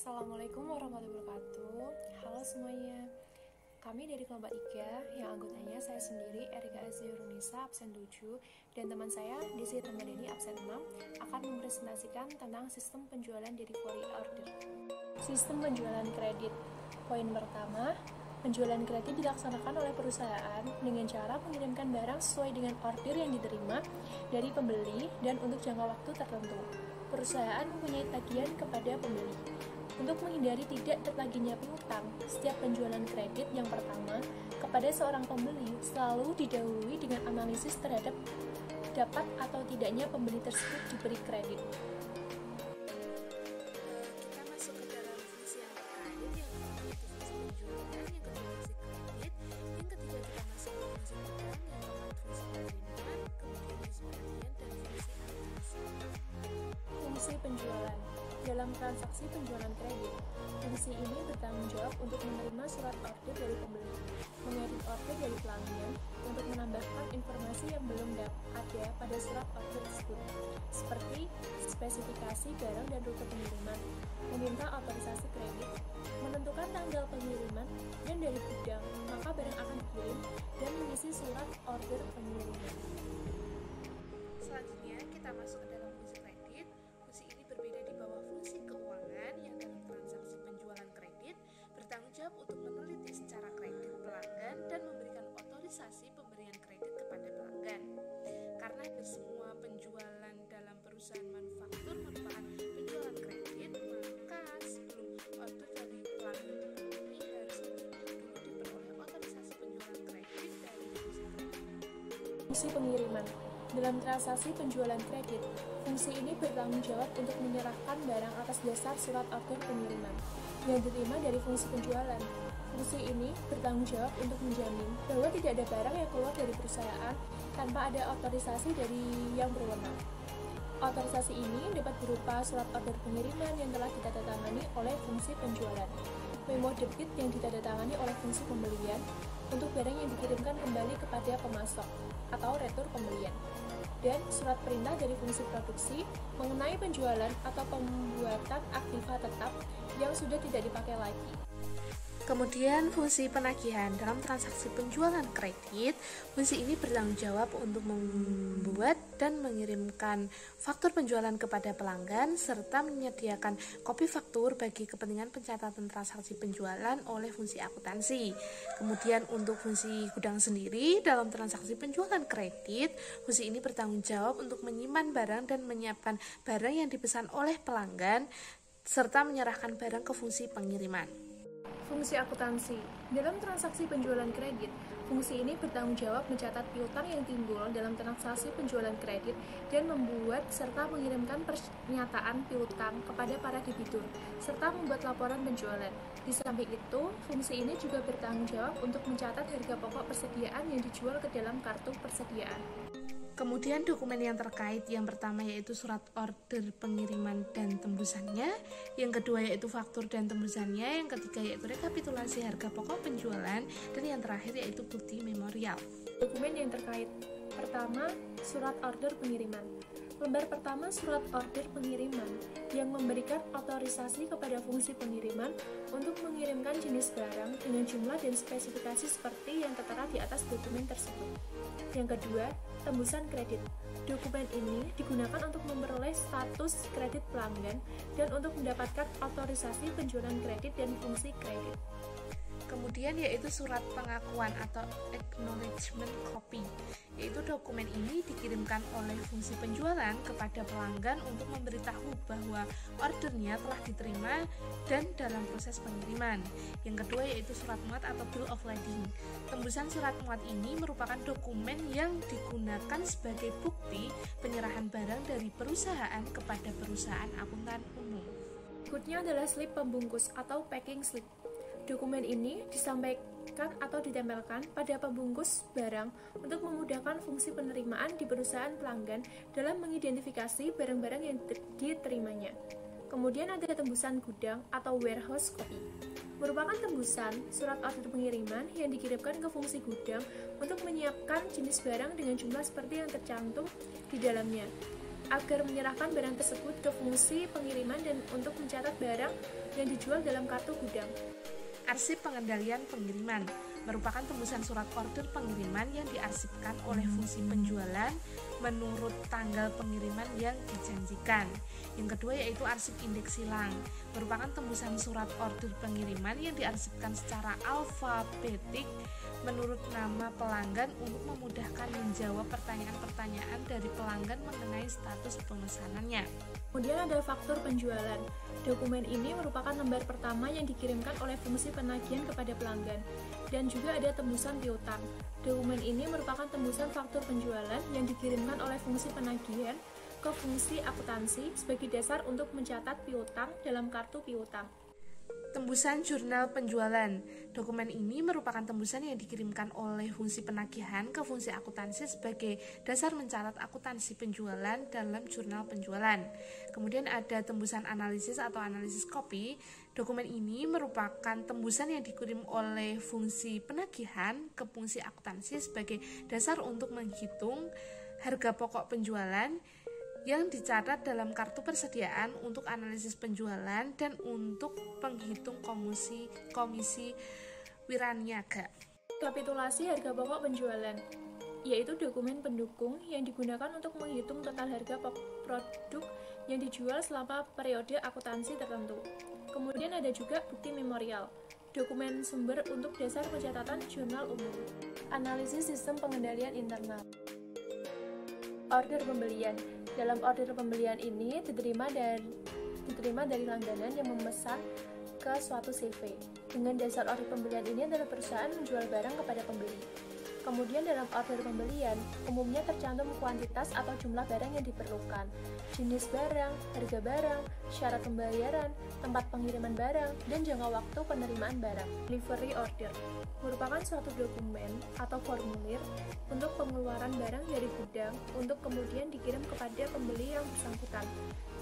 Assalamualaikum warahmatullahi wabarakatuh. Halo semuanya. Kami dari kelompok 3 yang anggotanya saya sendiri Erika Azirunisa absen 7 dan teman saya Desi Ramadhani absen 6 akan mempresentasikan tentang sistem penjualan delivery order. Sistem penjualan kredit. Poin pertama, penjualan kredit dilaksanakan oleh perusahaan dengan cara mengirimkan barang sesuai dengan order yang diterima dari pembeli dan untuk jangka waktu tertentu. Perusahaan mempunyai tagihan kepada pembeli. Untuk menghindari tidak tertagihnya piutang, setiap penjualan kredit yang pertama kepada seorang pembeli selalu didahului dengan analisis terhadap dapat atau tidaknya pembeli tersebut diberi kredit. Kita masuk ke dalam fungsi yang terkait, yang pertama itu fungsi penjualan, yang kedua fungsi kredit, yang ketiga kita masuk ke fungsi pedang, yang keempat fungsi penerimaan, kemudian fungsi penagihan dan fungsi akuntansi. Fungsi penjualan. Dalam transaksi penjualan kredit, fungsi ini bertanggung jawab untuk menerima surat order dari pembeli, mengedit order dari pelanggan untuk menambahkan informasi yang belum ada pada surat order tersebut, seperti spesifikasi barang dan rute pengiriman, meminta otorisasi kredit, menentukan tanggal pengiriman dan dari gudang maka barang akan dikirim, dan mengisi surat order pengiriman. Selanjutnya kita masuk ke dalam fungsi kredit. Fungsi ini berbeda di bawah fungsi keuangan yang dalam transaksi penjualan kredit bertanggung jawab untuk meneliti secara kredit pelanggan dan memberikan otorisasi pemberian kredit kepada pelanggan. Karena hampir semua penjualan dalam perusahaan manufaktur merupakan penjualan kredit, maka sebelum order dari pelanggan ini harus dulu diperoleh otorisasi penjualan kredit dari fungsi kredit. Fungsi pengiriman. Dalam transaksi penjualan kredit, fungsi ini bertanggung jawab untuk menyerahkan barang atas dasar surat order pengiriman yang diterima dari fungsi penjualan. Fungsi ini bertanggung jawab untuk menjamin bahwa tidak ada barang yang keluar dari perusahaan tanpa ada otorisasi dari yang berwenang. Otorisasi ini dapat berupa surat order pengiriman yang telah ditandatangani oleh fungsi penjualan, memo debit yang ditandatangani oleh fungsi pembelian untuk barang yang dikirimkan kembali kepada pemasok atau retur pembelian, dan surat perintah dari fungsi produksi mengenai penjualan atau pembuatan aktiva tetap yang sudah tidak dipakai lagi. Kemudian fungsi penagihan. Dalam transaksi penjualan kredit, fungsi ini bertanggung jawab untuk membuat dan mengirimkan faktur penjualan kepada pelanggan serta menyediakan kopi faktur bagi kepentingan pencatatan transaksi penjualan oleh fungsi akuntansi. Kemudian untuk fungsi gudang sendiri, dalam transaksi penjualan kredit, fungsi ini bertanggung jawab untuk menyimpan barang dan menyiapkan barang yang dipesan oleh pelanggan serta menyerahkan barang ke fungsi pengiriman. Fungsi akuntansi. Dalam transaksi penjualan kredit, fungsi ini bertanggung jawab mencatat piutang yang timbul dalam transaksi penjualan kredit dan membuat serta mengirimkan pernyataan piutang kepada para debitur, serta membuat laporan penjualan. Di samping itu, fungsi ini juga bertanggung jawab untuk mencatat harga pokok persediaan yang dijual ke dalam kartu persediaan. Kemudian dokumen yang terkait, yang pertama yaitu surat order pengiriman dan tembusannya, yang kedua yaitu faktur dan tembusannya, yang ketiga yaitu rekapitulasi harga pokok penjualan, dan yang terakhir yaitu bukti memorial. Dokumen yang terkait. Pertama, surat order pengiriman. Lembar pertama surat order pengiriman yang memberikan otorisasi kepada fungsi pengiriman untuk mengirimkan jenis barang dengan jumlah dan spesifikasi seperti yang tertera di atas dokumen tersebut. Yang kedua, tembusan kredit. Dokumen ini digunakan untuk memperoleh status kredit pelanggan dan untuk mendapatkan otorisasi penjualan kredit dan fungsi kredit. Kemudian yaitu surat pengakuan atau acknowledgement copy, yaitu dokumen ini dikirimkan oleh fungsi penjualan kepada pelanggan untuk memberitahu bahwa ordernya telah diterima dan dalam proses pengiriman. Yang kedua yaitu surat muat atau bill of lading. Tembusan surat muat ini merupakan dokumen yang digunakan sebagai bukti penyerahan barang dari perusahaan kepada perusahaan akuntan umum. Berikutnya adalah slip pembungkus atau packing slip. Dokumen ini disampaikan atau ditempelkan pada pembungkus barang untuk memudahkan fungsi penerimaan di perusahaan pelanggan dalam mengidentifikasi barang-barang yang diterimanya. Kemudian ada tembusan gudang atau warehouse copy. Merupakan tembusan surat order pengiriman yang dikirimkan ke fungsi gudang untuk menyiapkan jenis barang dengan jumlah seperti yang tercantum di dalamnya. agar menyerahkan barang tersebut ke fungsi pengiriman dan untuk mencatat barang yang dijual dalam kartu gudang. Arsip pengendalian pengiriman merupakan tembusan surat order pengiriman yang diarsipkan oleh fungsi penjualan menurut tanggal pengiriman yang dijanjikan. Yang kedua yaitu arsip indeks silang, merupakan tembusan surat order pengiriman yang diarsipkan secara alfabetik menurut nama pelanggan untuk memudahkan menjawab pertanyaan-pertanyaan dari pelanggan mengenai status pemesanannya. Kemudian ada faktur penjualan. Dokumen ini merupakan lembar pertama yang dikirimkan oleh fungsi penagihan kepada pelanggan. Dan juga ada tembusan piutang. Dokumen ini merupakan tembusan faktur penjualan yang dikirimkan oleh fungsi penagihan ke fungsi akuntansi sebagai dasar untuk mencatat piutang dalam kartu piutang. Tembusan jurnal penjualan. Dokumen ini merupakan tembusan yang dikirimkan oleh fungsi penagihan ke fungsi akuntansi sebagai dasar mencatat akuntansi penjualan dalam jurnal penjualan. Kemudian ada tembusan analisis atau analisis kopi. Dokumen ini merupakan tembusan yang dikirim oleh fungsi penagihan ke fungsi akuntansi sebagai dasar untuk menghitung harga pokok penjualan yang dicatat dalam kartu persediaan untuk analisis penjualan dan untuk penghitung komisi wiraniaga. Kapitulasi harga pokok penjualan, yaitu dokumen pendukung yang digunakan untuk menghitung total harga produk yang dijual selama periode akuntansi tertentu. Kemudian ada juga bukti memorial, dokumen sumber untuk dasar pencatatan jurnal umum. Analisis sistem pengendalian internal. Order pembelian. Dalam order pembelian ini diterima dari langganan yang memesan ke suatu CV. Dengan dasar order pembelian ini adalah perusahaan menjual barang kepada pembeli. Kemudian dalam order pembelian, umumnya tercantum kuantitas atau jumlah barang yang diperlukan, jenis barang, harga barang, syarat pembayaran, tempat pengiriman barang, dan jangka waktu penerimaan barang. Delivery order merupakan suatu dokumen atau formulir untuk pengeluaran barang dari gudang untuk kemudian dikirim kepada pembeli yang bersangkutan.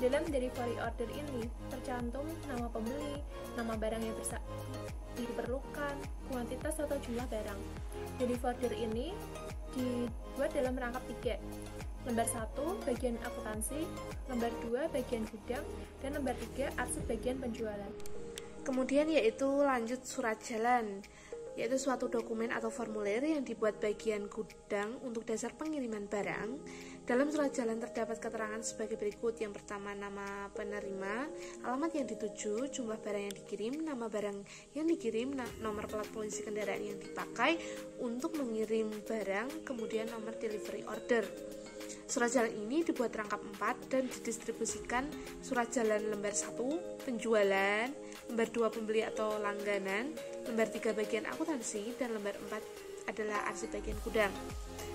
Dalam delivery order ini tercantum nama pembeli, nama barang yang diperlukan, kuantitas atau jumlah barang. Delivery order ini dibuat dalam rangkap 3. Lembar 1 bagian akuntansi, lembar 2 bagian gudang, dan lembar 3 arsip bagian penjualan. Kemudian yaitu lanjut surat jalan, yaitu suatu dokumen atau formulir yang dibuat bagian gudang untuk dasar pengiriman barang. Dalam surat jalan terdapat keterangan sebagai berikut. Yang pertama, nama penerima, alamat yang dituju, jumlah barang yang dikirim, nama barang yang dikirim, nomor plat polisi kendaraan yang dipakai untuk mengirim barang, kemudian nomor delivery order. Surat jalan ini dibuat rangkap 4 dan didistribusikan surat jalan lembar 1 penjualan, lembar 2 pembeli atau langganan, lembar 3 bagian akuntansi, dan lembar 4 adalah arsip bagian gudang.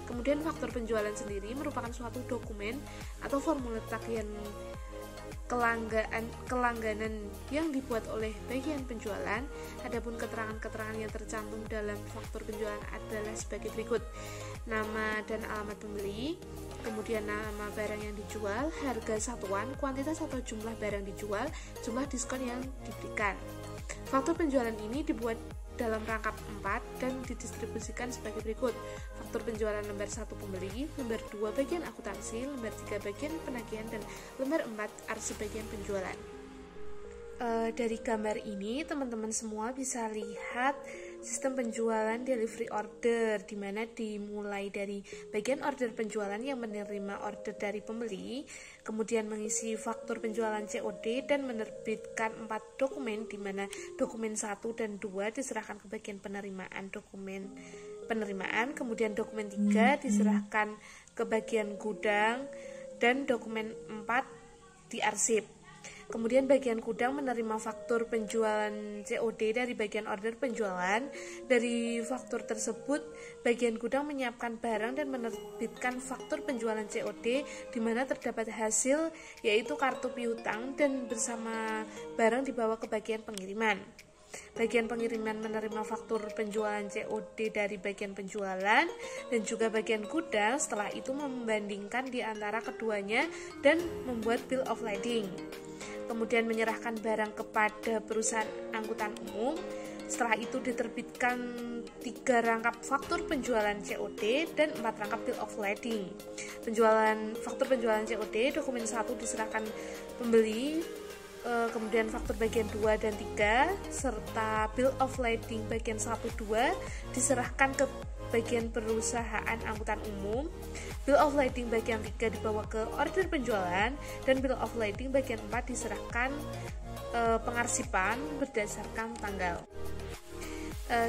Kemudian faktur penjualan sendiri merupakan suatu dokumen atau formulir tagihan kelangganan yang dibuat oleh bagian penjualan. Adapun keterangan-keterangan yang tercantum dalam faktur penjualan adalah sebagai berikut: nama dan alamat pembeli, kemudian nama barang yang dijual, harga satuan, kuantitas atau jumlah barang dijual, jumlah diskon yang diberikan. Faktur penjualan ini dibuat dalam rangkap 4 dan didistribusikan sebagai berikut: faktur penjualan lembar 1 pembeli, lembar 2 bagian akuntansi, lembar 3 bagian penagihan, dan lembar 4 arsip bagian penjualan. Dari gambar ini teman-teman semua bisa lihat sistem penjualan delivery order, di mana dimulai dari bagian order penjualan yang menerima order dari pembeli, kemudian mengisi faktur penjualan COD dan menerbitkan 4 dokumen, di mana dokumen 1 dan 2 diserahkan ke bagian penerimaan kemudian dokumen 3 diserahkan ke bagian gudang, dan dokumen 4 diarsip. Kemudian bagian gudang menerima faktur penjualan COD dari bagian order penjualan. Dari faktur tersebut, bagian gudang menyiapkan barang dan menerbitkan faktur penjualan COD, di mana terdapat hasil yaitu kartu piutang dan bersama barang dibawa ke bagian pengiriman. Bagian pengiriman menerima faktur penjualan COD dari bagian penjualan dan juga bagian gudang. Setelah itu membandingkan di antara keduanya dan membuat bill of lading. Kemudian menyerahkan barang kepada perusahaan angkutan umum. Setelah itu diterbitkan 3 rangkap faktur penjualan COD dan 4 rangkap bill of lading. Faktur penjualan COD, dokumen 1 diserahkan pembeli, kemudian faktur bagian 2 dan 3 serta bill of lading bagian 1 2 diserahkan ke bagian perusahaan angkutan umum. Bill of lading bagian 3 dibawa ke order penjualan dan bill of lading bagian 4 diserahkan pengarsipan berdasarkan tanggal.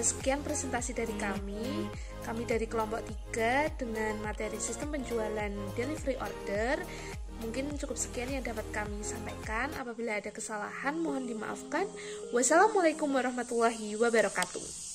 Sekian presentasi dari kami dari kelompok 3 dengan materi sistem penjualan delivery order. Mungkin cukup sekian yang dapat kami sampaikan. Apabila ada kesalahan mohon dimaafkan. Wassalamualaikum warahmatullahi wabarakatuh.